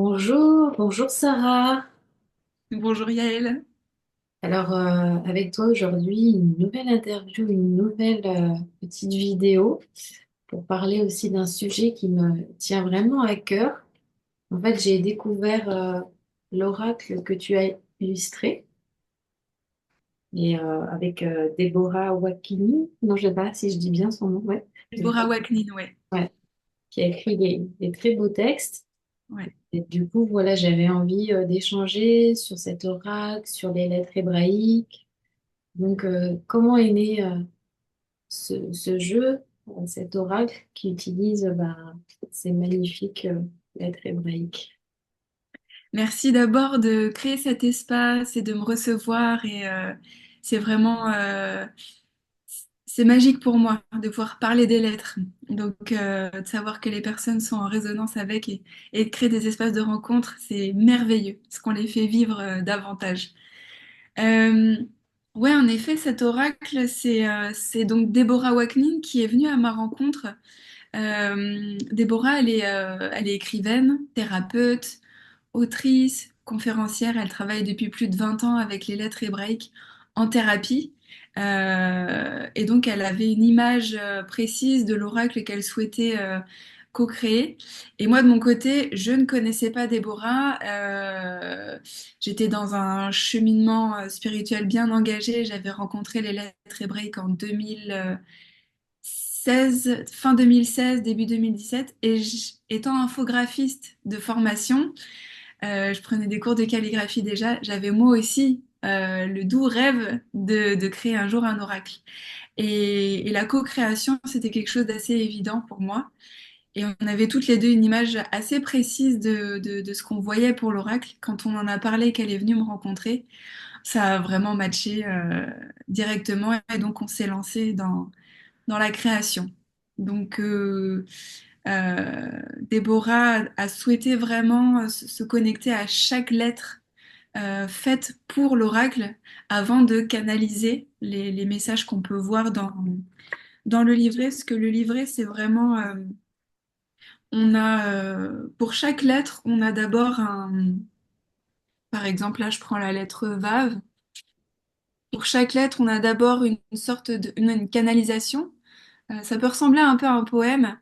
Bonjour, bonjour Sarah. Bonjour Yael. Alors, avec toi aujourd'hui, une nouvelle interview, une nouvelle petite vidéo pour parler aussi d'un sujet qui me tient vraiment à cœur. En fait, j'ai découvert l'oracle que tu as illustré et avec Deborah Wakini. Non, je sais pas si je dis bien son nom, ouais. Déborah Waknin, ouais. Ouais, qui a écrit des très beaux textes. Ouais. Et du coup, voilà, j'avais envie d'échanger sur cet oracle, sur les lettres hébraïques. Donc, comment est né ce jeu, cet oracle qui utilise ces magnifiques lettres hébraïques? Merci d'abord de créer cet espace et de me recevoir c'est vraiment c'est magique pour moi de pouvoir parler des lettres. Donc de savoir que les personnes sont en résonance avec et de créer des espaces de rencontre, c'est merveilleux, parce qu'on les fait vivre davantage. Euh, ouais, en effet, cet oracle, c'est donc Deborah Waknin qui est venue à ma rencontre. Déborah, elle est écrivaine, thérapeute, autrice, conférencière. Elle travaille depuis plus de 20 ans avec les lettres hébraïques en thérapie. Et donc, elle avait une image précise de l'oracle qu'elle souhaitait co-créer. Et moi, de mon côté, je ne connaissais pas Déborah. J'étais dans un cheminement spirituel bien engagé. J'avais rencontré les lettres hébraïques en 2016, fin 2016, début 2017. Étant infographiste de formation, je prenais des cours de calligraphie déjà. J'avais moi aussi le doux rêve de créer un jour un oracle. Et la co-création, c'était quelque chose d'assez évident pour moi. Et on avait toutes les deux une image assez précise de ce qu'on voyait pour l'oracle. Quand on en a parlé, qu'elle est venue me rencontrer, ça a vraiment matché directement. Et donc, on s'est lancé dans la création. Donc, Déborah a souhaité vraiment se connecter à chaque lettre faite pour l'oracle avant de canaliser les messages qu'on peut voir dans le livret. Parce que le livret, c'est vraiment... on a, pour chaque lettre, on a d'abord un... Par exemple, là, je prends la lettre Vav. Pour chaque lettre, on a d'abord une sorte une canalisation. Ça peut ressembler un peu à un poème.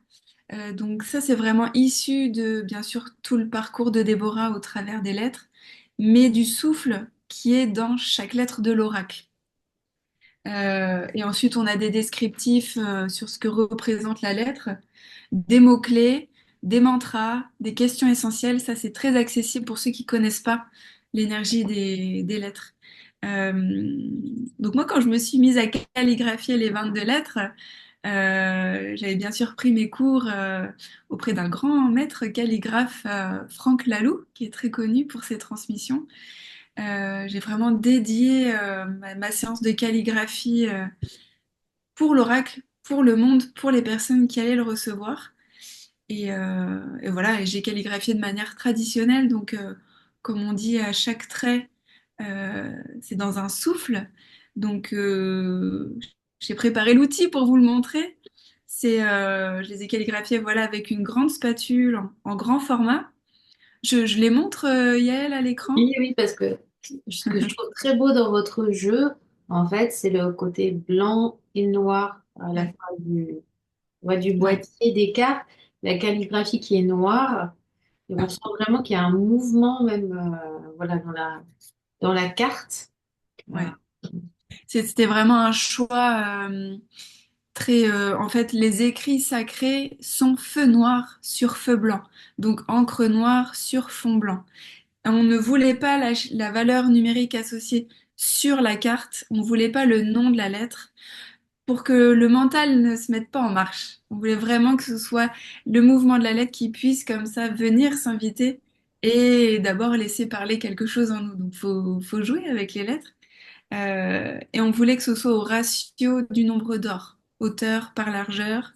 Donc ça, c'est vraiment issu de, bien sûr, tout le parcours de Déborah au travers des lettres, mais du souffle qui est dans chaque lettre de l'oracle. Et ensuite, on a des descriptifs sur ce que représente la lettre, des mots-clés, des mantras, des questions essentielles. Ça, c'est très accessible pour ceux qui connaissent pas l'énergie des lettres. Euh, donc moi, quand je me suis mise à calligraphier les 22 lettres, j'avais bien sûr pris mes cours auprès d'un grand maître calligraphe, Franck Laloux, qui est très connu pour ses transmissions. J'ai vraiment dédié ma séance de calligraphie pour l'oracle, pour le monde, pour les personnes qui allaient le recevoir. Et voilà, et j'ai calligraphié de manière traditionnelle, donc comme on dit, à chaque trait, c'est dans un souffle. Donc j'ai préparé l'outil pour vous le montrer. Je les ai calligraphiés voilà, avec une grande spatule en grand format. Je les montre, Yael, à l'écran. Oui, oui, parce que ce que je trouve très beau dans votre jeu, en fait, c'est le côté blanc et noir à la Ouais, fois ouais, du ouais, boîtier des cartes, la calligraphie qui est noire. Et on sent vraiment qu'il y a un mouvement même voilà, dans la carte. Euh, ouais. C'était vraiment un choix très... en fait, les écrits sacrés sont feu noir sur feu blanc, donc encre noire sur fond blanc. On ne voulait pas la valeur numérique associée sur la carte, on ne voulait pas le nom de la lettre pour que le mental ne se mette pas en marche. On voulait vraiment que ce soit le mouvement de la lettre qui puisse comme ça venir s'inviter et d'abord laisser parler quelque chose en nous. Donc faut jouer avec les lettres. Et on voulait que ce soit au ratio du nombre d'or, hauteur par largeur.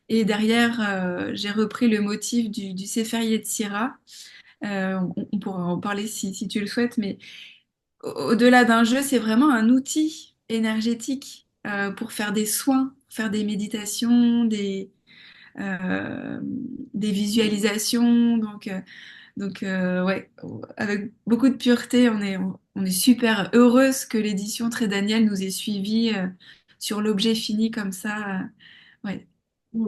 Et derrière, j'ai repris le motif du Séphérié de Syrah. On pourra en parler si tu le souhaites, mais au-delà d'un jeu, c'est vraiment un outil énergétique pour faire des soins, faire des méditations, euh, des visualisations. Donc, Donc, ouais, avec beaucoup de pureté, on est super heureuse que l'édition Très Daniel nous ait suivis sur l'objet fini comme ça. Ouais. Mm.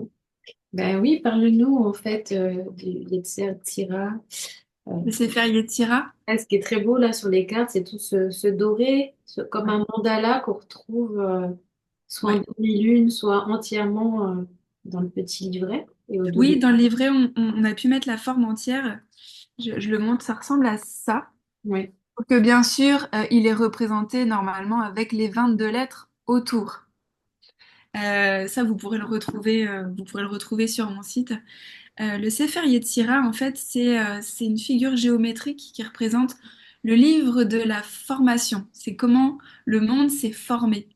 Ben oui, parle-nous en fait du Yetzer Tira. Le Sefer Yetzira. Ce qui est très beau là sur les cartes, c'est tout ce doré, comme Ouais. un mandala qu'on retrouve soit en Ouais. demi-lune, soit entièrement dans le petit livret et au dos Oui, des dans le cartes. livret, on a pu mettre la forme entière. Je le montre, ça ressemble à ça. Ouais. Sauf que bien sûr, il est représenté normalement avec les 22 lettres autour. Ça, vous pourrez le retrouver sur mon site. Le Sefer Yetzira, en fait, c'est une figure géométrique qui représente le livre de la formation. C'est comment le monde s'est formé.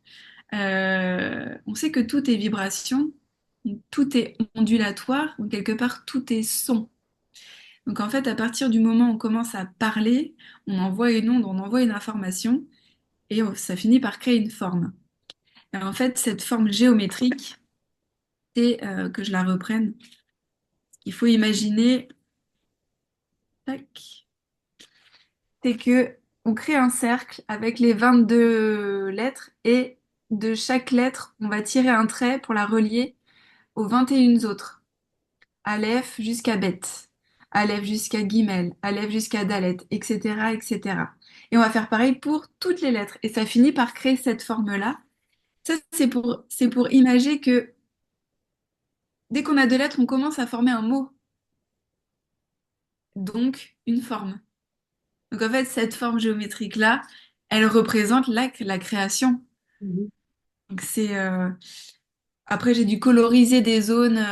On sait que tout est vibration, tout est ondulatoire, donc quelque part tout est son. Donc en fait, à partir du moment où on commence à parler, on envoie une onde, on envoie une information, et ça finit par créer une forme. Et en fait, cette forme géométrique, c'est que je la reprenne. Il faut imaginer, tac, c'est que on crée un cercle avec les 22 lettres et de chaque lettre, on va tirer un trait pour la relier aux 21 autres. Aleph jusqu'à Bet, Aleph jusqu'à Gimel, Aleph jusqu'à Dalet, etc., etc. Et on va faire pareil pour toutes les lettres. Et ça finit par créer cette forme-là. Ça, c'est pour imager que dès qu'on a deux lettres, on commence à former un mot, donc une forme. Donc en fait, cette forme géométrique-là, elle représente la création. Mhm. Donc c'est après j'ai dû coloriser des zones.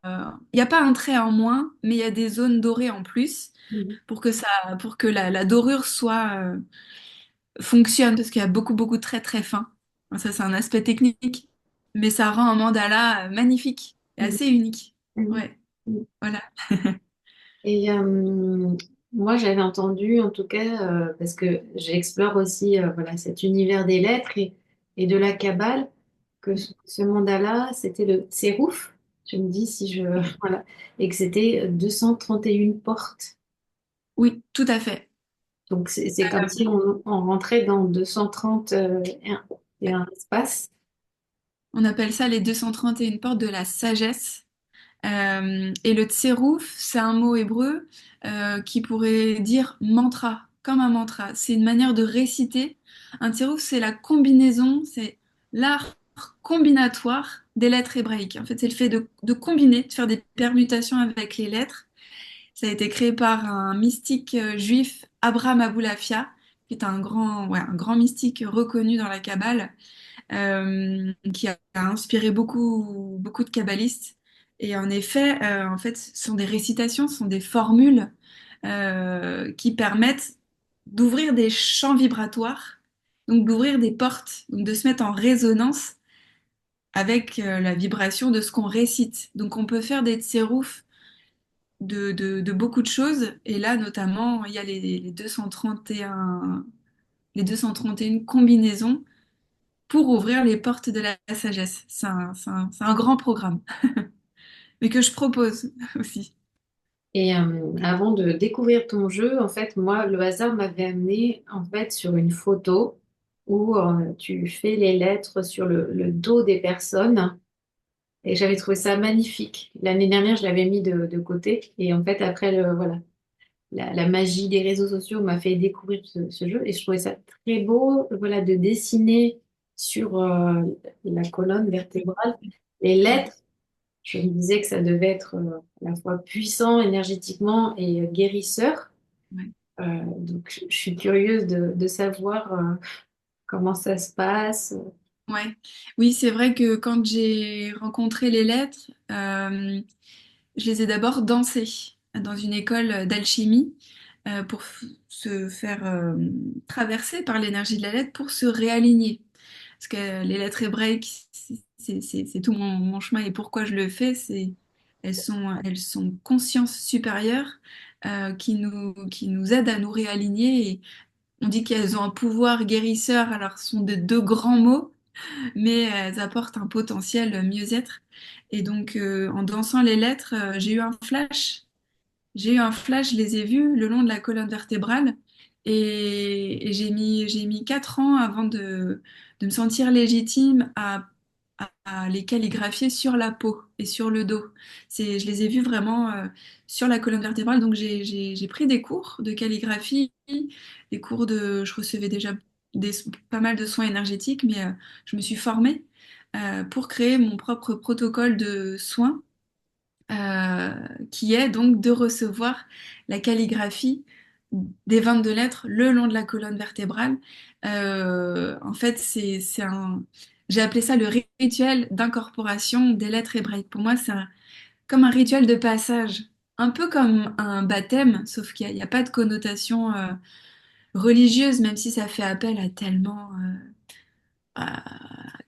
Il n'y a pas un trait en moins, mais il y a des zones dorées en plus Mhm. pour que la dorure soit fonctionne parce qu'il y a beaucoup de traits très fins. Bon, ça c'est un aspect technique, mais ça rend un mandala magnifique et Mhm. assez unique. Mhm. Ouais, Mhm. voilà. Et moi, j'avais entendu, en tout cas, parce que j'explore aussi voilà, cet univers des lettres et de la Kabbale, que ce mandala, c'était le Tsérouf, tu me dis si je... Voilà, et que c'était 231 portes. Oui, tout à fait. Donc, c'est comme si on rentrait dans 230 et un espace. On appelle ça les 231 portes de la sagesse. Et le tsérouf, c'est un mot hébreu qui pourrait dire mantra, comme un mantra. C'est une manière de réciter. Un tsérouf, c'est la combinaison, c'est l'art combinatoire des lettres hébraïques. En fait, c'est le fait de combiner, de faire des permutations avec les lettres. Ça a été créé par un mystique juif, Abraham Aboulafia, qui est un grand mystique reconnu dans la Kabbale qui a inspiré beaucoup de kabbalistes. Et en effet, en fait, ce sont des récitations, ce sont des formules qui permettent d'ouvrir des champs vibratoires, donc d'ouvrir des portes, donc de se mettre en résonance avec la vibration de ce qu'on récite. Donc on peut faire des tséroufs de beaucoup de choses. Et là, notamment, il y a les 231, les 231 combinaisons pour ouvrir les portes de la sagesse. C'est un grand programme, mais que je propose aussi. Et avant de découvrir ton jeu, en fait, moi, le hasard m'avait amené en fait sur une photo où tu fais les lettres sur le dos des personnes. Et j'avais trouvé ça magnifique. L'année dernière, je l'avais mis de côté. Et en fait, après, voilà, la magie des réseaux sociaux m'a fait découvrir ce jeu. Et je trouvais ça très beau, voilà, de dessiner sur la colonne vertébrale les Ouais, lettres. Je me disais que ça devait être à la fois puissant énergétiquement et guérisseur. ouais. Donc, je suis curieuse de savoir comment ça se passe. Ouais. Oui, c'est vrai que quand j'ai rencontré les lettres, je les ai d'abord dansées dans une école d'alchimie pour se faire traverser par l'énergie de la lettre pour se réaligner. Parce que les lettres hébraïques, c'est tout mon chemin et pourquoi je le fais, c'est elles sont conscience supérieure qui nous aident à nous réaligner. Et on dit qu'elles ont un pouvoir guérisseur, alors ce sont de deux grands mots, mais elles apportent un potentiel mieux-être. Et donc, en dansant les lettres, j'ai eu un flash j'ai eu un flash, je les ai vus le long de la colonne vertébrale et j'ai mis 4 ans avant de me sentir légitime à les calligraphier sur la peau et sur le dos. Je les ai vus vraiment sur la colonne vertébrale, donc j'ai pris des cours de calligraphie, je recevais déjà des, pas mal de soins énergétiques, mais je me suis formée pour créer mon propre protocole de soins euh, qui est donc de recevoir la calligraphie des 22 lettres le long de la colonne vertébrale. En fait, j'ai appelé ça le rituel d'incorporation des lettres hébraïques. Pour moi, comme un rituel de passage, un peu comme un baptême, sauf qu'il n'y a pas de connotation religieuse, même si ça fait appel à tellement,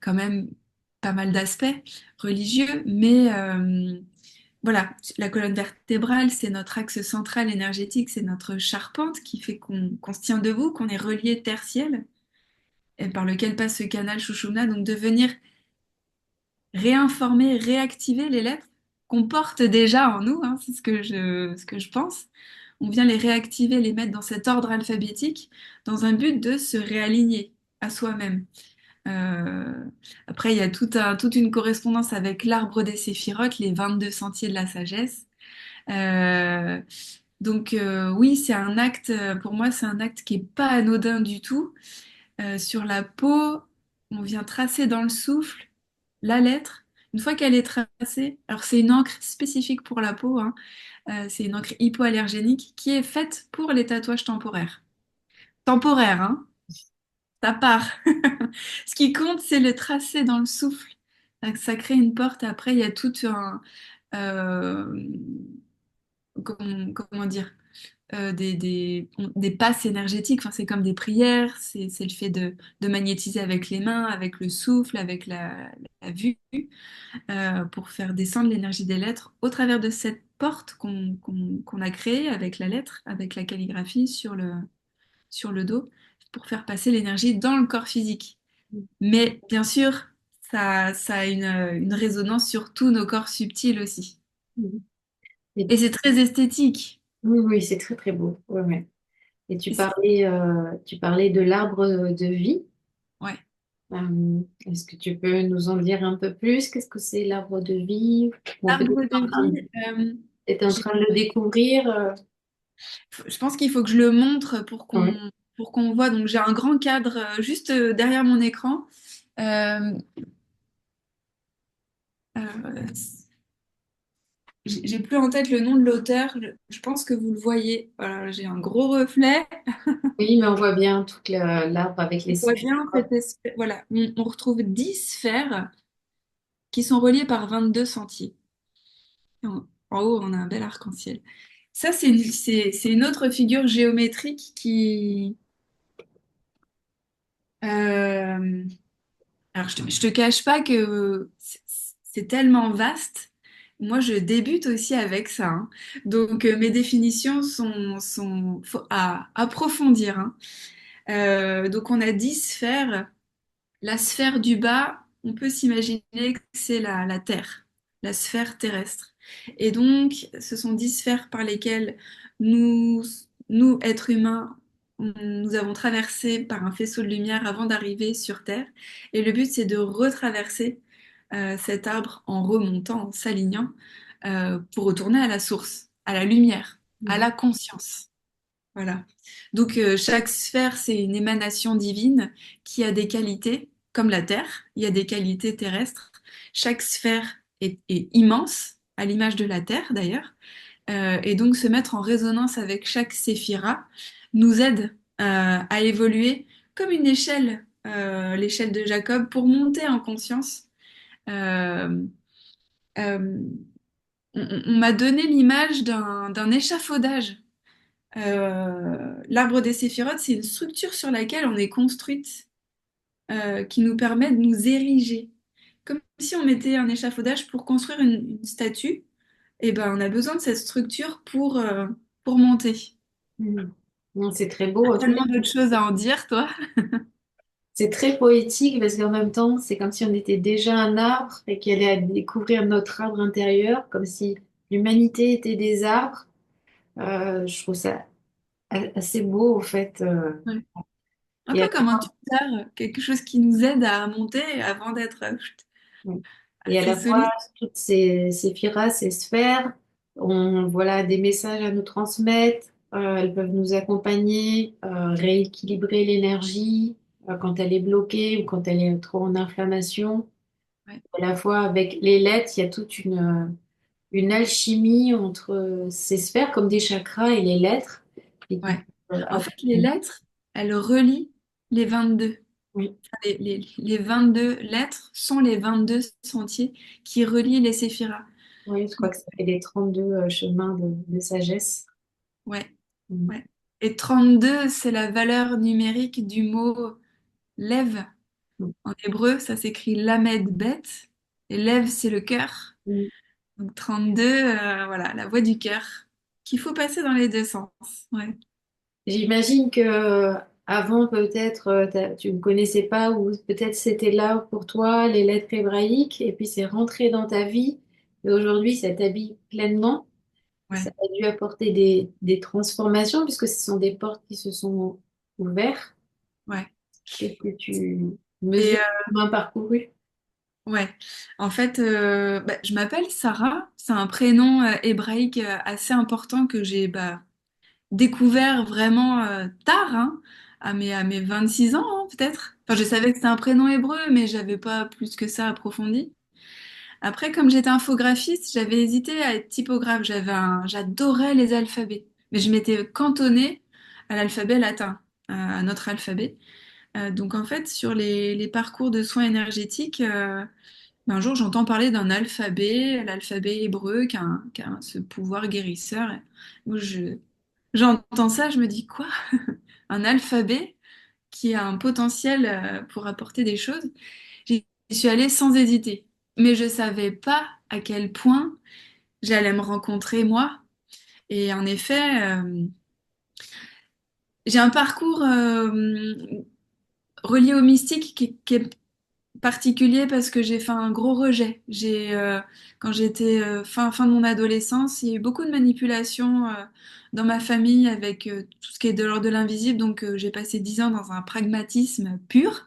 quand même pas mal d'aspects religieux, mais voilà, la colonne vertébrale, c'est notre axe central énergétique, c'est notre charpente qui fait qu'on se tient debout, qu'on est relié terre-ciel, et par lequel passe ce canal Shushumna. Donc de venir réinformer, réactiver les lettres qu'on porte déjà en nous, hein, c'est ce que je pense. On vient les réactiver, les mettre dans cet ordre alphabétique, dans un but de se réaligner à soi-même. Euh, Après, il y a toute une correspondance avec l'arbre des séphirotes, les 22 sentiers de la sagesse. Euh, oui, c'est un acte, pour moi, c'est un acte qui est pas anodin du tout. Sur la peau, on vient tracer dans le souffle la lettre. Une fois qu'elle est tracée, alors c'est une encre spécifique pour la peau, hein, c'est une encre hypoallergénique qui est faite pour les tatouages temporaires. Temporaire, hein, ça part. Ce qui compte, c'est le tracé dans le souffle. Ça crée une porte. Après, il y a tout un, euh, comment dire, des passes énergétiques. Enfin, c'est comme des prières. C'est le fait de magnétiser avec les mains, avec le souffle, avec la vue, pour faire descendre l'énergie des lettres au travers de cette porte qu'on a créée avec la lettre, avec la calligraphie sur le dos, pour faire passer l'énergie dans le corps physique. Mais bien sûr, ça a une résonance sur tous nos corps subtils aussi. Et Et c'est très esthétique. oui, oui, c'est très très beau. Ouais, ouais. Et Et c'est- tu parlais de l'arbre de vie. ouais. Est-ce que tu peux nous en dire un peu plus? Qu'est-ce que c'est l'arbre de vie? Bon, peut-être L'arbre de vie, t'es en j'ai- train de le découvrir. je pense qu'il faut que je le montre Ouais. pour qu'on voit. Donc j'ai un grand cadre juste derrière mon écran. Euh, euh, j'ai plus en tête le nom de l'auteur. Je pense que vous le voyez. Voilà, j'ai un gros reflet. Oui, mais on voit bien toute l'arbre avec les On voit sphères. bien voilà, on retrouve 10 sphères qui sont reliées par 22 sentiers. En haut, on a un bel arc-en-ciel. Ça, c'est une autre figure géométrique euh, alors, je te cache pas que c'est tellement vaste. Moi, je débute aussi avec ça, hein. Donc, mes définitions faut à approfondir, hein. Donc, on a 10 sphères. La sphère du bas, on peut s'imaginer que c'est la Terre, la sphère terrestre. Et donc, ce sont 10 sphères par lesquelles nous, êtres humains, nous avons traversé par un faisceau de lumière avant d'arriver sur Terre. Et le but, c'est de retraverser cet arbre en remontant, en s'alignant, pour retourner à la source, à la lumière, à Mhm. la conscience. Voilà. Donc, chaque sphère, c'est une émanation divine qui a des qualités, comme la Terre, il y a des qualités terrestres. Chaque sphère est immense, à l'image de la Terre d'ailleurs. Et donc, se mettre en résonance avec chaque séphira nous aide à évoluer comme une échelle, l'échelle de Jacob, pour monter en conscience. Euh, euh, on m'a donné l'image d'un échafaudage. L'arbre des séphirotes, c'est une structure sur laquelle on est construite, qui nous permet de nous ériger. Comme si on mettait un échafaudage pour construire une statue, et ben on a besoin de cette structure pour monter. Mhm. Non, c'est très beau. En tout cas, Tellement d'autres choses à en dire, toi. c'est très poétique parce qu'en même temps, c'est comme si on était déjà un arbre et qu'il allait à découvrir notre arbre intérieur, comme si l'humanité était des arbres. Je trouve ça assez beau, en fait. Ouais. Un Et peu comme un alors, tuteur, quelque chose qui nous aide à monter avant d'être oui. Et à assez la fois, solide. toutes ces firas, ces sphères, ont voilà, des messages à nous transmettre. Elles peuvent nous accompagner, rééquilibrer l'énergie quand elle est bloquée ou quand elle est trop en inflammation. Ouais. À la fois, avec les lettres, il y a toute une alchimie entre ces sphères, comme des chakras et les lettres. Et qui Ouais. peuvent En fait, les lettres, elles relient les 22. oui, Les 22 lettres sont les 22 sentiers qui relient les séphiras. oui, je crois que ça fait les 32 chemins de sagesse. Ouais, Mm. ouais. Et 32, c'est la valeur numérique du mot lève. En hébreu, ça s'écrit lamed bet. Et lève, c'est le cœur. Mm. Donc 32, voilà, la voix du cœur. Qu'il faut passer dans les deux sens. Ouais, J'imagine que avant peut-être tu ne connaissais pas ou peut-être c'était là pour toi les lettres hébraïques et puis c'est rentré dans ta vie et aujourd'hui ça t'habille pleinement. Ça ouais, a dû apporter des transformations puisque ce sont des portes qui se sont ouvertes. ouais. Qu'est-ce que tu Et mesures comme un parcouru? ouais, en fait, je m'appelle Sarah. C'est un prénom hébraïque assez important que j'ai découvert vraiment tard, hein, à mes 26 ans, hein, peut-être. Enfin, je savais que c'était un prénom hébreu, mais j'avais pas plus que ça approfondi. Après, comme j'étais infographiste, j'avais hésité à être typographe. J'adorais les alphabets, mais je m'étais cantonnée à l'alphabet latin, à notre alphabet. Donc en fait, sur les parcours de soins énergétiques, un jour j'entends parler d'un alphabet, l'alphabet hébreu, qui a ce pouvoir guérisseur. Et moi, j'entends ça, je me dis quoi? Un alphabet qui a un potentiel pour apporter des choses. J'y suis allée sans hésiter, mais je savais pas à quel point j'allais me rencontrer moi. Et en effet, j'ai un parcours relié au mystique qui est particulier parce que j'ai fait un gros rejet. Quand j'étais fin de mon adolescence, il y a eu beaucoup de manipulations dans ma famille avec tout ce qui est de l'ordre de l'invisible. Donc j'ai passé 10 ans dans un pragmatisme pur.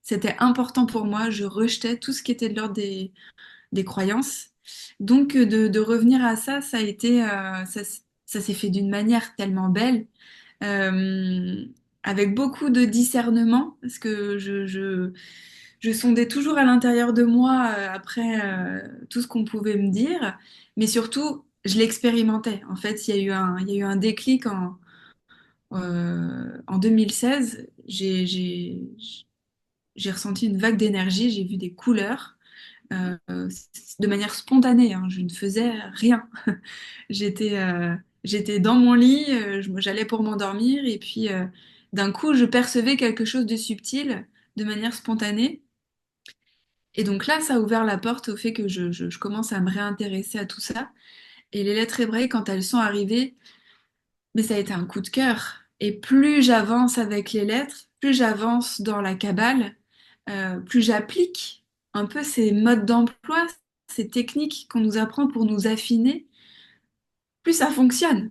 C'était important pour moi. Je rejetais tout ce qui était de l'ordre des croyances. Donc de revenir à ça, ça a été, ça s'est fait d'une manière tellement belle. euh, Avec beaucoup de discernement, parce que je sondais toujours à l'intérieur de moi après tout ce qu'on pouvait me dire, mais surtout, je l'expérimentais. En fait, il y a eu un déclic en 2016. J'ai ressenti une vague d'énergie, j'ai vu des couleurs euh, de manière spontanée, hein. Je ne faisais rien. J'étais j'étais dans mon lit, j'allais pour m'endormir et puis d'un coup, je percevais quelque chose de subtil de manière spontanée. Et donc là, ça a ouvert la porte au fait que je commence à me réintéresser à tout ça. Et les lettres hébraïques, quand elles sont arrivées, mais ça a été un coup de cœur. Et plus j'avance avec les lettres, plus j'avance dans la Kabbale, plus j'applique un peu ces modes d'emploi, ces techniques qu'on nous apprend pour nous affiner, plus ça fonctionne.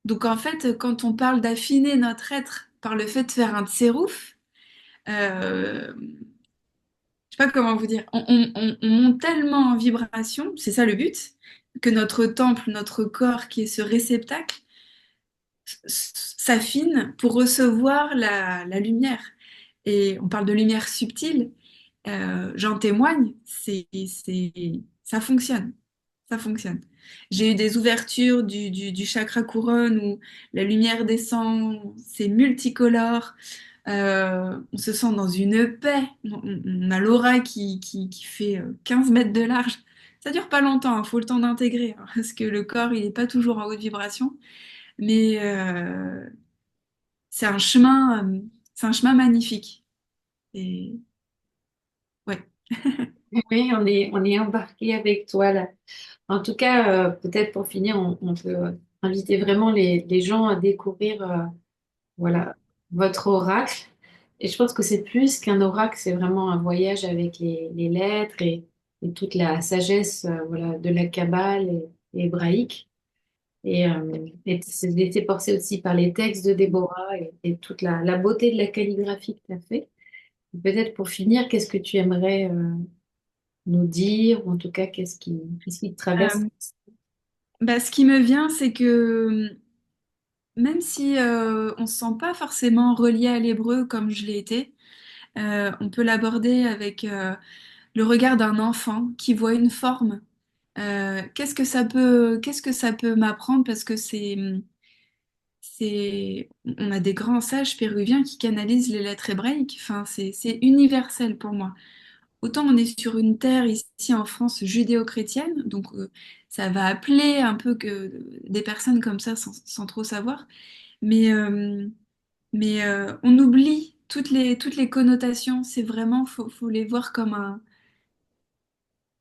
Donc en fait, quand on parle d'affiner notre être par le fait de faire un tsérouf, je sais pas comment vous dire, on monte tellement en vibration, c'est ça le but, que notre temple, notre corps qui est ce réceptacle, s'affine pour recevoir la lumière. Et on parle de lumière subtile, j'en témoigne, ça fonctionne, ça fonctionne. J'ai eu des ouvertures du chakra couronne où la lumière descend, c'est multicolore. On se sent dans une paix. On a l'aura qui fait 15 mètres de large. Ça dure pas longtemps, il faut le temps d'intégrer, hein, parce que le corps, il n'est pas toujours en haute vibration. Mais c'est un c'est un chemin magnifique. Et ouais, Oui, on est embarqué avec toi là. En tout cas, peut-être pour finir, on peut inviter vraiment les gens à découvrir voilà, votre oracle. Et je pense que c'est plus qu'un oracle, c'est vraiment un voyage avec les lettres et toute la sagesse voilà, de la Kabbale et hébraïque. Et de se laisser porter aussi par les textes de Déborah et toute la beauté de la calligraphie que tu as fait. Peut-être pour finir, qu'est-ce que tu aimerais nous dire, ou en tout cas, qu'est-ce qui te traverse? Euh, Bah, ce qui me vient, c'est que même si on se sent pas forcément relié à l'hébreu comme je l'ai été, on peut l'aborder avec le regard d'un enfant qui voit une forme. Qu'est-ce que ça peut m'apprendre? Parce que on a des grands sages péruviens qui canalisent les lettres hébraïques. Enfin, c'est universel pour moi. Autant on est sur une terre ici en France judéo-chrétienne, donc ça va appeler un peu que des personnes comme ça sans trop savoir, mais on oublie toutes les connotations. C'est vraiment, faut les voir comme un,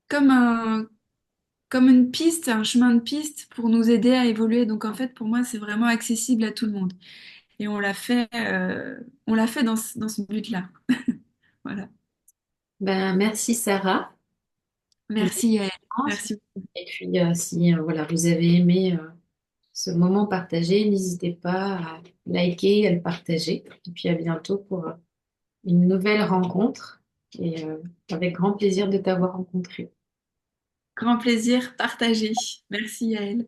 comme une piste, un chemin de piste pour nous aider à évoluer. Donc en fait, pour moi, c'est vraiment accessible à tout le monde. Et on l'a fait dans ce but-là. Voilà. Ben, merci Sarah. Pour Merci Yael. l'échange. Merci. Et puis, si voilà, vous avez aimé ce moment partagé, n'hésitez pas à liker, à le partager. Et puis à bientôt pour une nouvelle rencontre. Et avec grand plaisir de t'avoir rencontré. Grand plaisir partagé. Merci Yael.